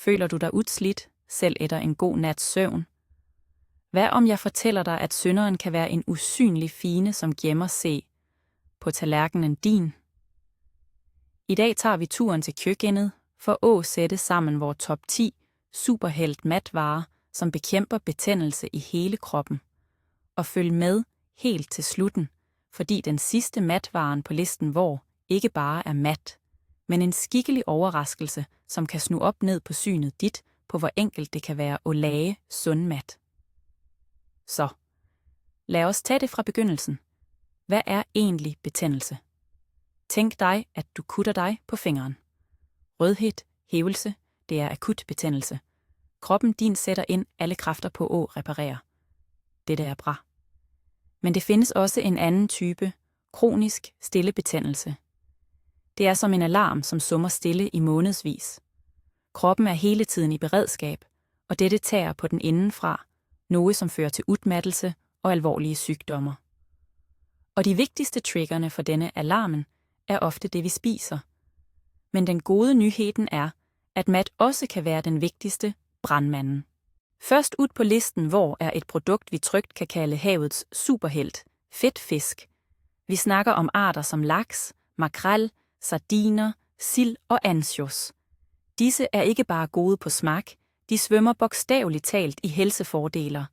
Føler du dig udslidt, selv efter en god nats søvn? Hvad om jeg fortæller dig, at synderen kan være en usynlig fiende, som gemmer sig på tallerkenen din? I dag tager vi turen til køkkenet for at sætte sammen vores top 10 superhelt matvarer, som bekæmper betændelse i hele kroppen. Og følg med helt til slutten, fordi den sidste matvaren på listen hvor ikke bare er mat, men en skikkelig overraskelse, som kan snu op ned på synet dit på hvor enkelt det kan være at lage sund mat. Så, lad os tage det fra begyndelsen. Hvad er egentlig betændelse? Tænk dig, at du kutter dig på fingeren. Rødhed, hævelse, det er akut betændelse. Kroppen din sætter ind alle kræfter på at reparere. Dette er bra. Men det findes også en anden type, kronisk stille betændelse. Det er som en alarm, som summer stille i månedsvis. Kroppen er hele tiden i beredskab, og dette tager på den indenfra, noget som fører til udmattelse og alvorlige sygdomme. Og de vigtigste triggerne for denne alarmen er ofte det, vi spiser. Men den gode nyheden er, at mat også kan være den vigtigste, brandmanden. Først ud på listen, hvor er et produkt, vi trygt kan kalde havets superhelt, fedtfisk. Vi snakker om arter som laks, makrel, sardiner, sild og ansjos. Disse er ikke bare gode på smag, de svømmer bogstaveligt talt i helsefordeler.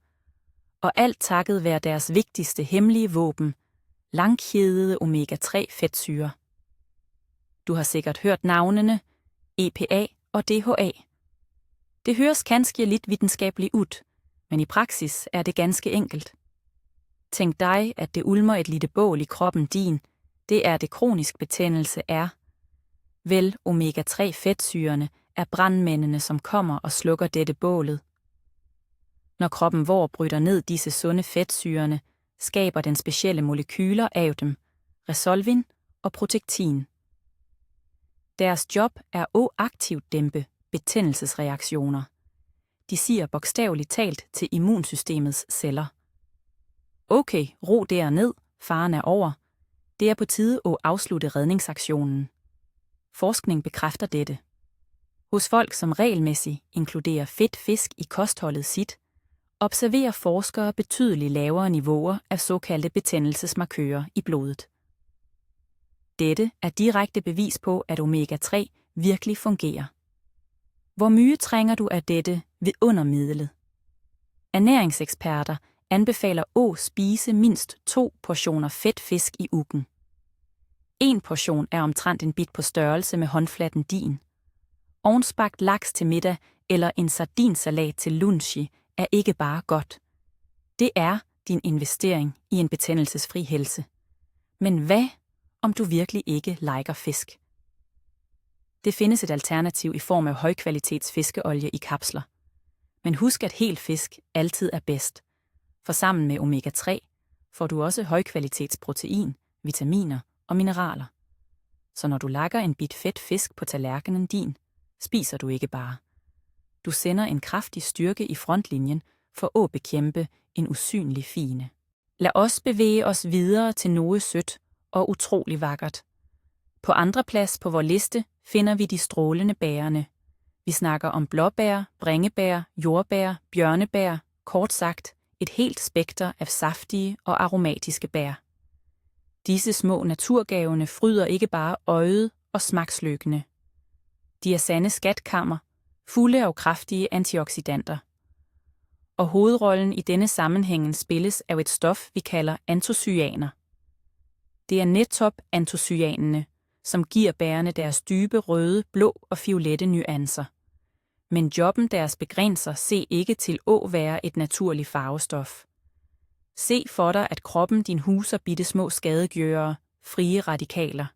Og alt takket være deres vigtigste hemmelige våben, langkædede omega-3 fedtsyrer. Du har sikkert hørt navnene EPA og DHA. Det høres kanskje lidt videnskabeligt ud, men i praksis er det ganske enkelt. Tænk dig, at det ulmer et lille bål i kroppen din, det er det kronisk betændelse er. Vel, omega-3 fedtsyrene er brandmændene, som kommer og slukker dette bålet. Når kroppen vor bryder ned disse sunde fedtsyrene, skaber den specielle molekyler af dem, resolvin og protektin. Deres job er at aktivt dæmpe betændelsesreaktioner. De siger bogstaveligt talt til immunsystemets celler. Okay, ro derned, faren er over. Det er på tide at afslutte redningsaktionen. Forskning bekræfter dette. Hos folk, som regelmæssigt inkluderer fedt fisk i kostholdet sit, observerer forskere betydeligt lavere niveauer af såkaldte betændelsesmarkører i blodet. Dette er direkte bevis på, at omega-3 virkelig fungerer. Hvor mye trænger du af dette vidundermiddel? Ernæringseksperter anbefaler at spise mindst 2 portioner fedt fisk i ugen. 1 portion er omtrent en bit på størrelse med håndfladen din. Ovnsbagt laks til middag eller en sardinsalat til lunch er ikke bare godt. Det er din investering i en betændelsesfri helse. Men hvad, om du virkelig ikke liker fisk? Det findes et alternativ i form af højkvalitets fiskeolie i kapsler. Men husk, at hel fisk altid er bedst. For sammen med omega-3 får du også højkvalitets protein, vitaminer og mineraler. Så når du lakker en bit fedt fisk på tallerkenen din, spiser du ikke bare. Du sender en kraftig styrke i frontlinjen for at bekæmpe en usynlig fiende. Lad os bevæge os videre til noget sødt og utrolig vakkert. På andre plads på vor liste finder vi de strålende bærene. Vi snakker om blåbær, bringebær, jordbær, bjørnebær, kort sagt et helt spekter af saftige og aromatiske bær. Disse små naturgavene fryder ikke bare øjet og smagsløkende. De er sande skatkammer, fulde af kraftige antioxidanter. Og hovedrollen i denne sammenhæng spilles af et stof, vi kalder antocyaner. Det er netop antocyanerne, som giver bærene deres dybe røde, blå og violette nuancer. Men jobben deres begrænser se ikke til at være et naturligt farvestof. Se for dig, at kroppen din huser bitte små skadegørere, frie radikaler.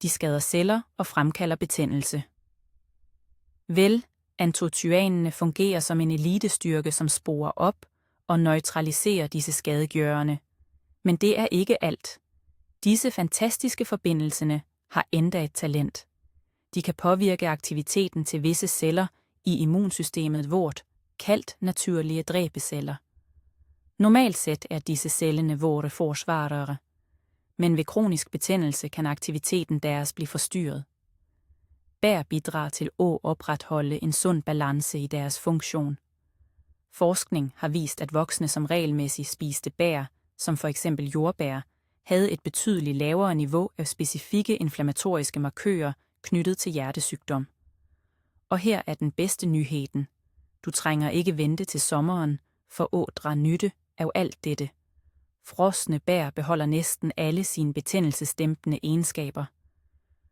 De skader celler og fremkalder betændelse. Vel, antocyanerne fungerer som en elitestyrke, som sporer op og neutraliserer disse skadegørerne. Men det er ikke alt. Disse fantastiske forbindelser har endda et talent. De kan påvirke aktiviteten til visse celler i immunsystemet vort, kaldt naturlige dræbeceller. Normalt set er disse cellerne vore forsvarere, men ved kronisk betændelse kan aktiviteten deres blive forstyrret. bær bidrager til at opretholde en sund balance i deres funktion. Forskning har vist, at voksne, som regelmæssigt spiste bær, som for eksempel jordbær, havde et betydeligt lavere niveau af specifikke inflammatoriske markører knyttet til hjertesygdom. Og her er den bedste nyheden. Du trænger ikke vente til sommeren for at drage nytte af alt dette. Frosne bær beholder næsten alle sine betændelsesdæmpende egenskaber,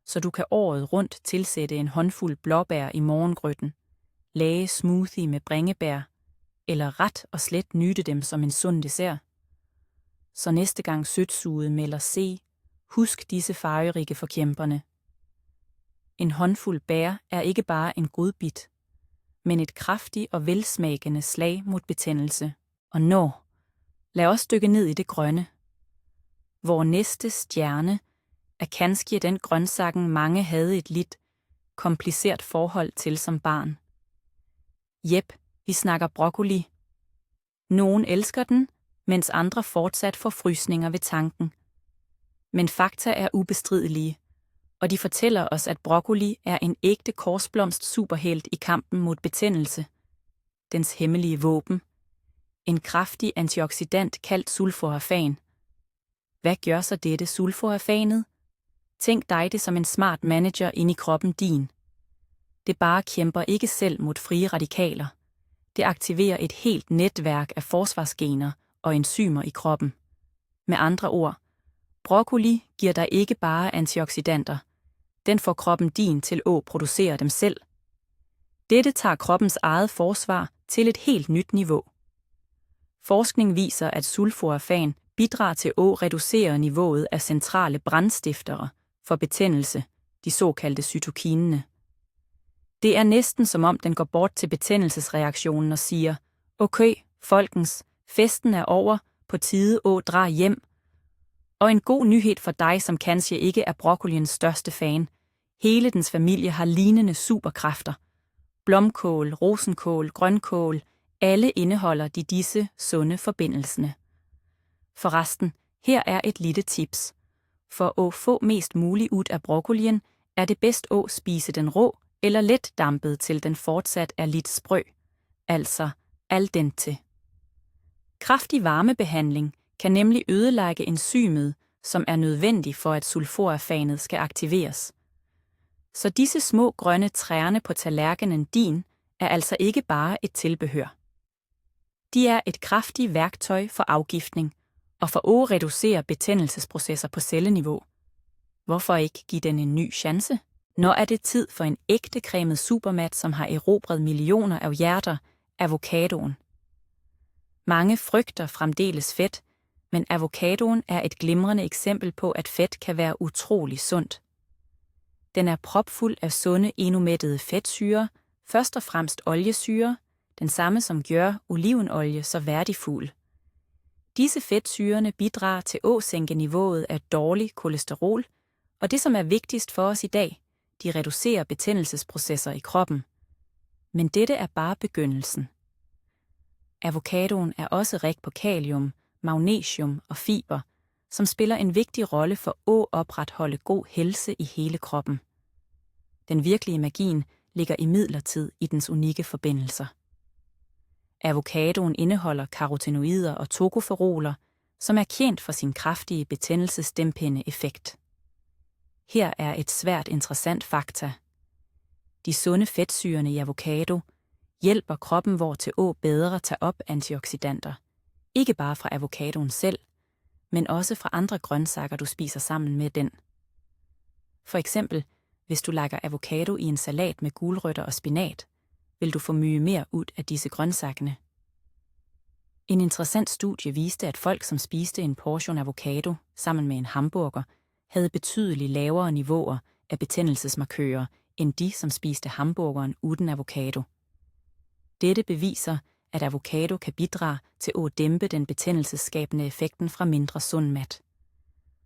så du kan året rundt tilsætte en håndfuld blåbær i morgengrøtten, lage smoothie med bringebær, eller ret og slet nyde dem som en sund dessert. Så næste gang sødsuget melder C, husk disse farverige forkæmperne. En håndfuld bær er ikke bare en godbit, men et kraftigt og velsmagende slag mod betændelse. Og lad os dykke ned i det grønne. Vor næste stjerne er kanskje den grøntsagen, mange havde et lidt kompliceret forhold til som barn. Vi snakker broccoli. Nogen elsker den, mens andre fortsat får frysninger ved tanken. Men fakta er ubestridelige, og de fortæller os, at broccoli er en ægte korsblomst superhelt i kampen mod betændelse. Dens hemmelige våben. En kraftig antioxidant kaldt sulforafan. Hvad gør så dette sulforafanet? Tænk dig det som en smart manager inde i kroppen din. Det bare kæmper ikke selv mod frie radikaler. Det aktiverer et helt netværk af forsvarsgener og enzymer i kroppen. Med andre ord, broccoli giver dig ikke bare antioxidanter. Den får kroppen din til at producere dem selv. Dette tager kroppens eget forsvar til et helt nyt niveau. Forskning viser, at sulforafan bidrager til at reducere niveauet af centrale brandstiftere for betændelse, de såkaldte cytokinene. Det er næsten som om den går bort til betændelsesreaktionen og siger, okay, folkens, festen er over, på tide at drage hjem. Og en god nyhed for dig, som kanskje ikke er broccoliens største fan. Hele dens familie har lignende superkræfter. Blomkål, rosenkål, grønkål, alle indeholder disse sunde forbindelserne. Forresten, her er et lille tips. For at få mest muligt ud af broccolien, er det bedst at spise den rå eller let dampet, til den fortsat er lidt sprø, altså al dente. Kraftig varmebehandling kan nemlig ødelægge enzymet, som er nødvendig for, at sulforafanet skal aktiveres. Så disse små grønne træerne på tallerkenen din er altså ikke bare et tilbehør. De er et kraftigt værktøj for afgiftning og for at reducere betændelsesprocesser på celleniveau. Hvorfor ikke give den en ny chance? Når er det tid for en ægte cremet supermat, som har erobret millioner af hjerter, avocadoen. Mange frygter fremdeles fedt, men avocadoen er et glimrende eksempel på, at fedt kan være utrolig sundt. Den er propfuld af sunde enumættede fedtsyrer, først og fremmest oliesyre, den samme som gør olivenolie så værdifuld. Disse fedtsyrerne bidrager til at sænke niveauet af dårlig kolesterol, og det som er vigtigst for os i dag, de reducerer betændelsesprocesser i kroppen. Men dette er bare begyndelsen. Avocadoen er også rig på kalium, magnesium og fiber, som spiller en vigtig rolle for at opretholde god helse i hele kroppen. Den virkelige magien ligger imidlertid i dens unikke forbindelser. Avocadoen indeholder karotenoider og tokoferoler, som er kendt for sin kraftige betændelsesdæmpende effekt. Her er et svært interessant fakta. De sunde fedtsyrene i avocado hjælper kroppen vor til at bedre tage op antioxidanter, ikke bare fra avocadoen selv, men også fra andre grøntsager, du spiser sammen med den. For eksempel, hvis du lægger avocado i en salat med gulerødder og spinat, vil du få mye mere ud af disse grøntsagerne. En interessant studie viste, at folk, som spiste en portion avocado sammen med en hamburger, havde betydeligt lavere niveauer af betændelsesmarkører end de, som spiste hamburgeren uden avocado. Dette beviser, at avocado kan bidrage til at dæmpe den betændelsesskabende effekten fra mindre sund mad.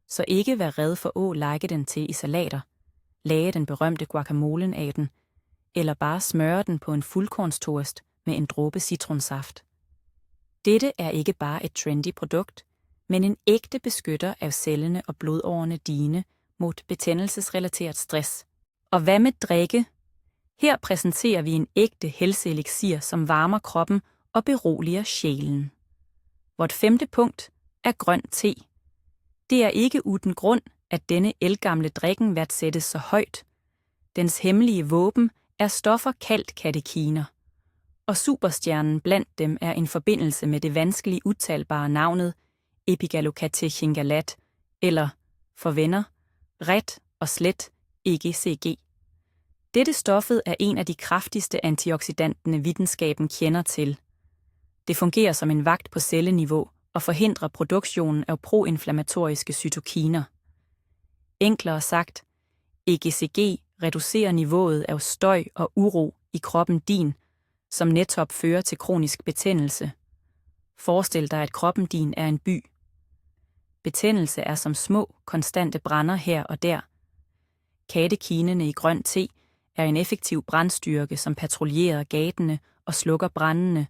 Så ikke vær red for at lægge den til i salater, lage den berømte guacamolen af den, eller bare smøre den på en fuldkornstoast med en dråbe citronsaft. Dette er ikke bare et trendy produkt, men en ægte beskytter af cellerne og blodårene dine mod betændelsesrelateret stress. Og hvad med drikke? Her præsenterer vi en ægte helseelixir, som varmer kroppen og beroliger sjælen. Vort 5. punkt er grøn te. Det er ikke uden grund, at denne ældgamle drikken værdsættes så højt. Dens hemmelige våben er stoffer kaldt katekiner. Og superstjernen blandt dem er en forbindelse med det vanskeligt udtalbare navnet epigallocatechingalat, eller, for venner, ret og slet EGCG. Dette stoffet er en af de kraftigste antioxidanterne videnskaben kender til. Det fungerer som en vagt på celleniveau og forhindrer produktionen af proinflammatoriske cytokiner. Enklere sagt, EGCG reducerer niveauet af støj og uro i kroppen din, som netop fører til kronisk betændelse. Forestil dig, at kroppen din er en by. Betændelse er som små, konstante brænder her og der. Katekinerne i grøn te er en effektiv brandstyrke, som patruljerer gatene og slukker brændene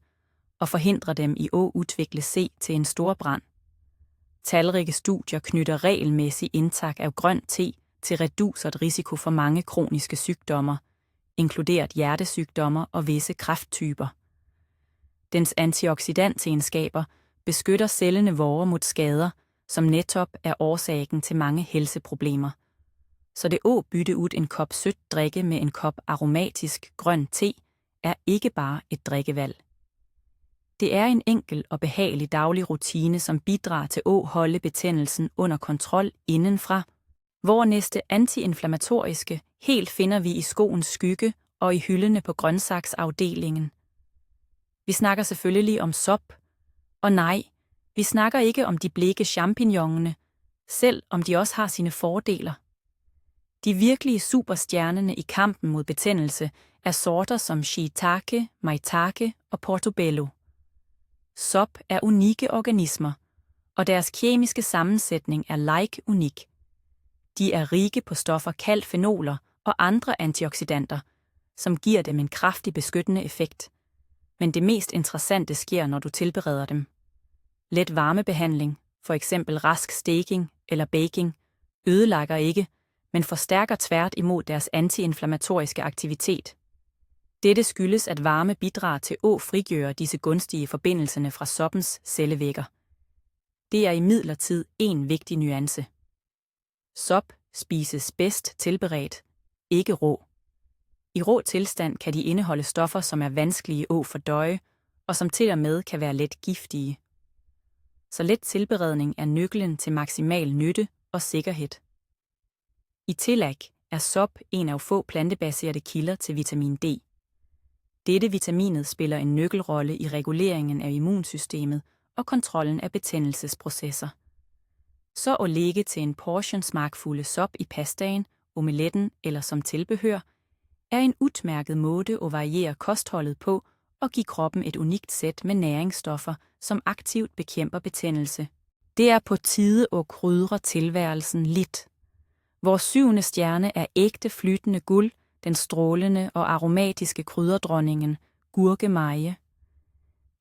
og forhindrer dem i at udvikle C til en stor brand. Talrige studier knytter regelmæssig indtag af grøn te til reduceret risiko for mange kroniske sygdomme, inkluderet hjertesygdomme og visse kræfttyper. Dens antioxidantegenskaber beskytter cellerne vore mod skader, som netop er årsagen til mange helseproblemer. Så det at bytte ud en kop sødt drikke med en kop aromatisk grøn te er ikke bare et drikkevalg. Det er en enkel og behagelig daglig rutine, som bidrager til at holde betændelsen under kontrol indenfra. Hvor næste antiinflammatoriske helt finder vi i skoens skygge og i hyldene på grøntsagsafdelingen. Vi snakker selvfølgelig om sop, og nej, vi snakker ikke om de blege champignonene, selv om de også har sine fordeler. De virkelige superstjernerne i kampen mod betændelse er sorter som shiitake, maitake og portobello. Sop er unikke organismer, og deres kemiske sammensætning er unik. De er rige på stoffer kaldt fenoler og andre antioxidanter, som giver dem en kraftig beskyttende effekt. Men det mest interessante sker, når du tilbereder dem. Let varmebehandling, for eksempel rask steking eller baking, ødelægger ikke, men forstærker tvært imod deres antiinflammatoriske aktivitet. Dette skyldes, at varme bidrager til at frigøre disse gunstige forbindelserne fra soppens cellevægger. Det er imidlertid en vigtig nuance. Sop spises bedst tilberedt, ikke rå. I rå tilstand kan de indeholde stoffer, som er vanskelige at fordøje, og som til og med kan være let giftige. Så let tilberedning er nøglen til maksimal nytte og sikkerhed. I tillæg er sop en af få plantebaserede kilder til vitamin D. Dette vitaminet spiller en nøglerolle i reguleringen af immunsystemet og kontrollen af betændelsesprocesser. Så at lægge til en portion smagfulde sop i pastaen, omeletten eller som tilbehør, er en udmærket måde at variere kostholdet på og give kroppen et unikt sæt med næringsstoffer, som aktivt bekæmper betændelse. Det er på tide at krydre tilværelsen lidt. Vores 7. stjerne er ægte flytende guld, den strålende og aromatiske krydderdronningen, gurkemeje.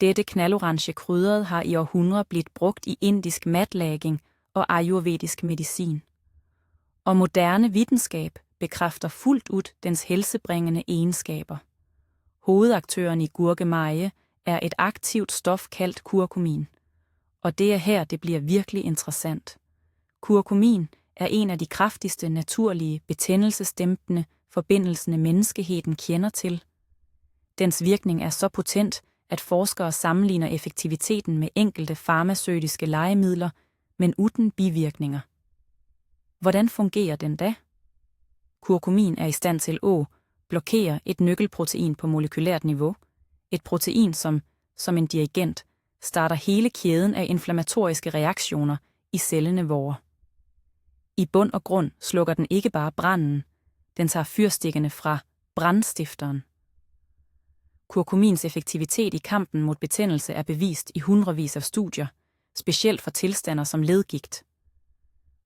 Dette knaldorange krydderet har i århundreder blivet brugt i indisk matlaging og ayurvedisk medicin. Og moderne videnskab bekræfter fuldt ud dens helsebringende egenskaber. Hovedaktøren i gurkemeje er et aktivt stof kaldt kurkumin. Og det er her, det bliver virkelig interessant. Kurkumin er en af de kraftigste naturlige betændelsesdæmpende forbindelser menneskeheden kender til. Dens virkning er så potent, at forskere sammenligner effektiviteten med enkelte farmaceutiske lægemidler, men uden bivirkninger. Hvordan fungerer den da? Kurkumin er i stand til at blokere et nøgleprotein på molekylært niveau, et protein, som en dirigent, starter hele kæden af inflammatoriske reaktioner i cellerne vore. I bund og grund slukker den ikke bare branden, den tager fyrstikkerne fra brandstifteren. Kurkumins effektivitet i kampen mod betændelse er bevist i hundredvis af studier, specielt for tilstander som ledgigt.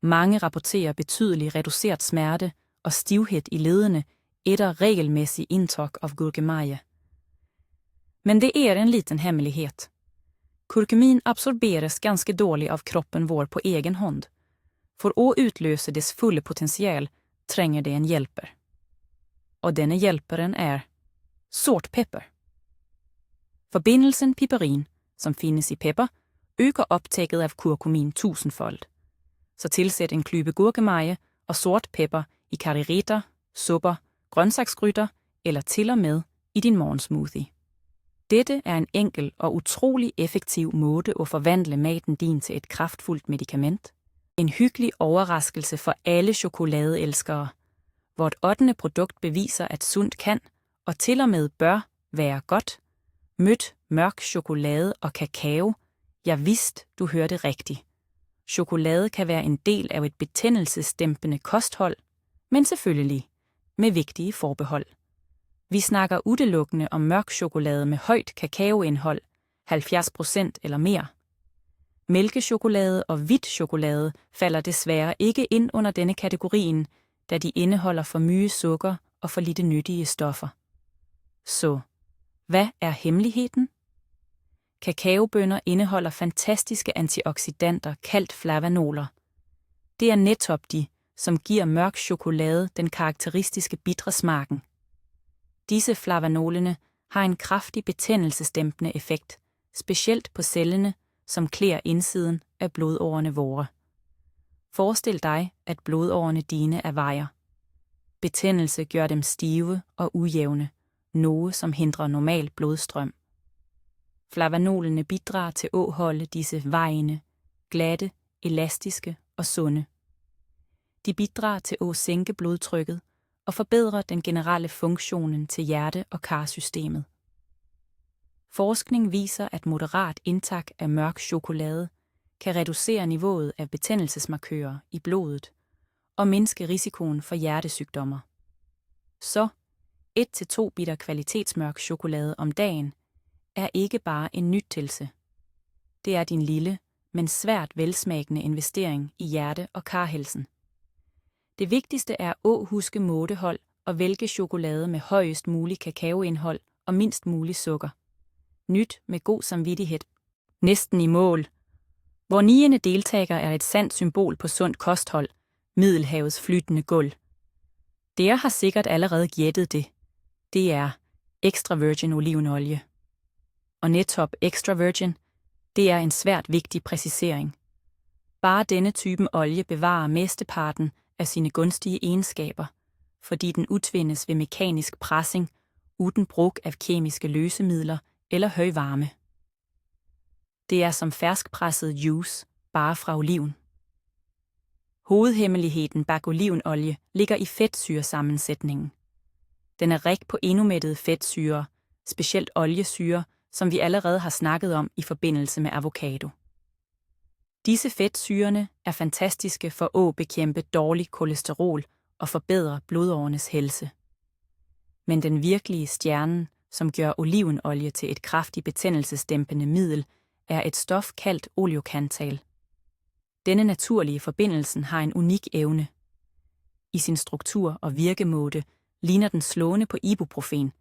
Mange rapporterer betydelig reduceret smerte og stivhed i ledene efter regelmæssig indtag af gurkemeje. Men det er en liten hemmelighet. Kurkumin absorberes ganske dårligt av kroppen vår på egen hånd. For at utløse dess fulle potential trænger det en hjælper. og denne hjælperen er sort pepper. Forbindelsen piperin, som findes i pepper, øger optaget af kurkumin 1000-fold. Så tilsæt en klype gurkemeje og sort pepper i kariritter, supper, grøntsagsgryter eller til og med i din morgensmoothie. Dette er en enkel og utrolig effektiv måde at forvandle maten din til et kraftfuldt medicament. En hyggelig overraskelse for alle chokoladeelskere. Vort 8. produkt beviser, at sundt kan og til og med bør være godt. Mødt mørk chokolade og kakao. Jeg vidste, du hørte rigtigt. Chokolade kan være en del af et betændelsesdæmpende kosthold, men selvfølgelig med vigtige forbehold. Vi snakker udelukkende om mørk chokolade med højt kakaoindhold, 70% eller mere. Mælkechokolade og hvidt chokolade falder desværre ikke ind under denne kategorien, da de indeholder for mye sukker og for lidt nyttige stoffer. Så, hvad er hemmeligheden? Kakaobønner indeholder fantastiske antioxidanter kaldt flavanoler. Det er netop de, som giver mørk chokolade den karakteristiske bitre smaken. Disse flavanolene har en kraftig betændelsesdæmpende effekt, specielt på cellerne, som klæder indsiden af blodårene vore. Forestil dig, at blodårene dine er vejer. Betændelse gør dem stive og ujævne, noget som hindrer normal blodstrøm. Flavanolene bidrager til at holde disse vejene, glatte, elastiske og sunde. De bidrager til at sænke blodtrykket og forbedre den generelle funktionen til hjerte- og karsystemet. Forskning viser, at moderat indtag af mørk chokolade kan reducere niveauet af betændelsesmarkører i blodet og mindske risikoen for hjertesygdomme. Så 1-2 bitter kvalitetsmørk chokolade om dagen er ikke bare en nytelse. Det er din lille, men svært velsmagende investering i hjerte- og karhelsen. Det vigtigste er at huske mådehold og vælge chokolade med højest mulig kakaoindhold og mindst mulig sukker. Nyt med god samvittighed. Næsten i mål. Vor 9. deltager er et sandt symbol på sundt kosthold, Middelhavets flytende gulv. Dere har sikkert allerede gættet det. Det er extra virgin olivenolie. Og netop extra virgin, det er en svært vigtig præcisering. Bare denne typen olie bevarer mesteparten af sine gunstige egenskaber, fordi den udvindes ved mekanisk pressing uden brug af kemiske løsemidler eller høj varme. Det er som ferskpresset juice, bare fra oliven. Hovedhemmeligheden bag olivenolie ligger i fedtsyresammensætningen. Den er rig på endumættede fedtsyrer, specielt oliesyre, som vi allerede har snakket om i forbindelse med avocado. Disse fedtsyrene er fantastiske for at bekæmpe dårlig kolesterol og forbedre blodårenes helse. Men den virkelige stjerne, som gør olivenolie til et kraftigt betændelsesdæmpende middel, er et stof kaldt oleokantal. Denne naturlige forbindelsen har en unik evne. I sin struktur og virkemåde ligner den slående på ibuprofen,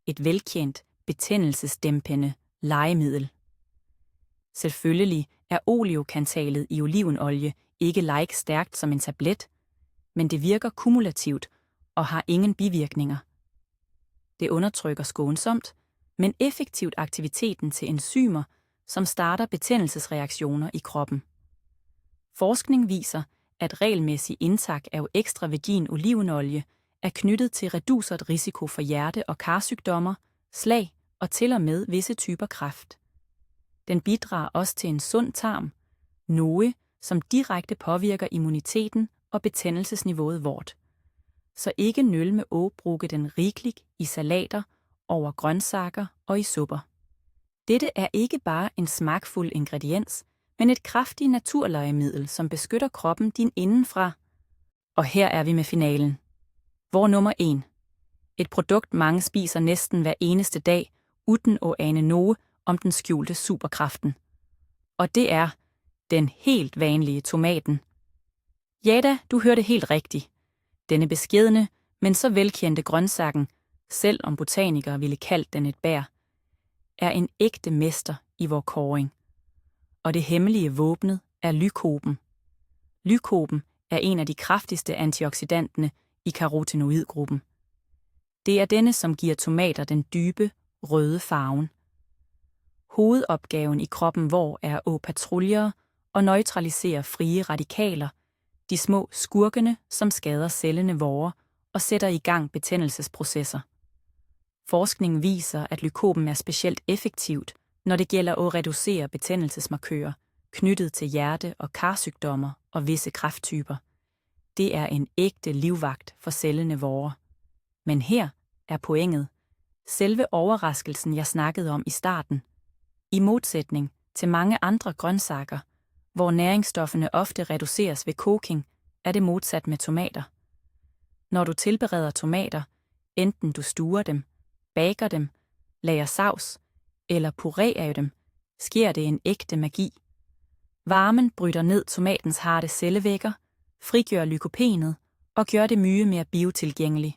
et velkendt betændelsesdæmpende legemiddel. Selvfølgelig er oleokantalet i olivenolie ikke like stærkt som en tablet, men det virker kumulativt og har ingen bivirkninger. Det undertrykker skånsomt, men effektivt aktiviteten til enzymer, som starter betændelsesreaktioner i kroppen. Forskning viser, at regelmæssig indtag af ekstra virgin olivenolie er knyttet til reduceret risiko for hjerte- og karsygdommer, slag og til og med visse typer kræft. Den bidrager også til en sund tarm, noget som direkte påvirker immuniteten og betændelsesniveauet vort. Så ikke nøl med at bruge den rigeligt i salater, over grøntsager og i supper. Dette er ikke bare en smagfuld ingrediens, men et kraftigt naturlegemiddel, som beskytter kroppen din indenfra. Og her er vi med finalen. Vor nummer 1. Et produkt mange spiser næsten hver eneste dag, uden at ane noget om den skjulte superkraften. Og det er den helt vanlige tomaten. Ja da, du hørte helt rigtigt. Denne beskedne, men så velkendte grøntsagen, selv om botanikere ville kalde den et bær, er en ægte mester i vor kåring. Og det hemmelige våbnet er lykopen. Lykopen er en af de kraftigste antioxidanterne i karotenoidgruppen. Det er denne, som giver tomater den dybe, røde farven. Hovedopgaven i kroppen vor er at patruljere og neutralisere frie radikaler, de små skurkene, som skader cellerne vore og sætter i gang betændelsesprocesser. Forskning viser, at lykopen er specielt effektivt, når det gælder at reducere betændelsesmarkører, knyttet til hjerte- og karsygdommer og visse kræfttyper. Det er en ægte livvagt for cellerne vore. Men her er pointet. Selve overraskelsen, jeg snakkede om i starten. I modsætning til mange andre grøntsager, hvor næringsstoffene ofte reduceres ved koking, er det modsat med tomater. Når du tilbereder tomater, enten du stuer dem, bager dem, lager saus eller pureer dem, sker det en ægte magi. Varmen bryder ned tomatens harde cellevægger, frigør lykopenet og gør det mye mere biotilgængeligt.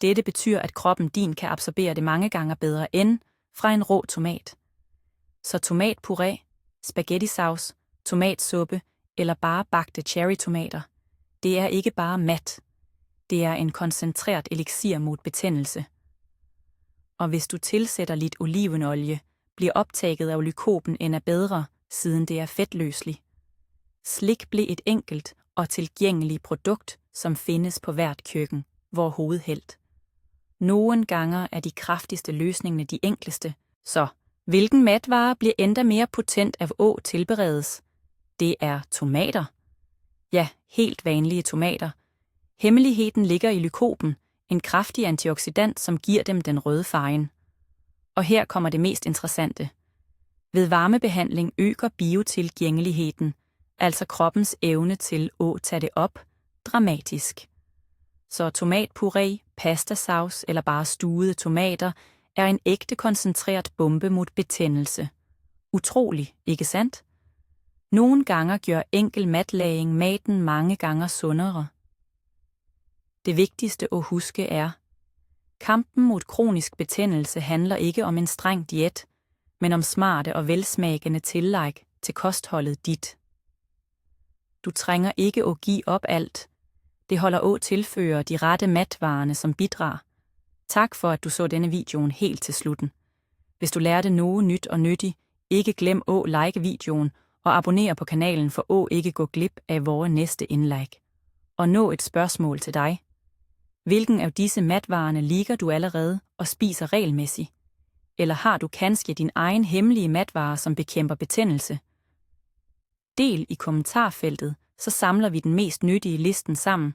Dette betyder, at kroppen din kan absorbere det mange gange bedre end fra en rå tomat. Så tomatpuré, spaghettisaus, tomatsuppe eller bare bagte cherrytomater, det er ikke bare mat. Det er en koncentreret eliksir mod betændelse. Og hvis du tilsætter lidt olivenolie, bliver optaget af lykopen endda bedre, siden det er fedtløselig. Slik blev et enkelt og tilgængeligt produkt, som findes på hvert køkken, hvor hovedhelt. Nogle gange er de kraftigste løsninger de enkleste, så hvilken matvare bliver endda mere potent af at tilberedes? Det er tomater. Ja, helt vanlige tomater. Hemmeligheden ligger i lykopen, en kraftig antioxidant, som giver dem den røde farven. Og her kommer det mest interessante. Ved varmebehandling øger biotilgængeligheden, altså kroppens evne til at tage det op, dramatisk. Så tomatpuré, pastasaus eller bare stuede tomater er en ægte koncentreret bombe mod betændelse. Utrolig, ikke sandt? Nogle gange gør enkel matlaging maten mange gange sundere. Det vigtigste at huske er, kampen mod kronisk betændelse handler ikke om en streng diæt, men om smarte og velsmagende tillæg til kostholdet dit. Du trænger ikke at give op alt. Det holder at tilføre de rette matvarerne som bidrag. Tak for, at du så denne videoen helt til slutten. Hvis du lærte noget nyt og nyttigt, ikke glem at like videoen og abonnere på kanalen for at ikke gå glip af vores næste indlæg. Og nå et spørgsmål til dig. Hvilken af disse matvarerne liker du allerede og spiser regelmæssigt? Eller har du kanskje din egen hemmelige matvare, som bekæmper betændelse? Del i kommentarfeltet, så samler vi den mest nyttige listen sammen.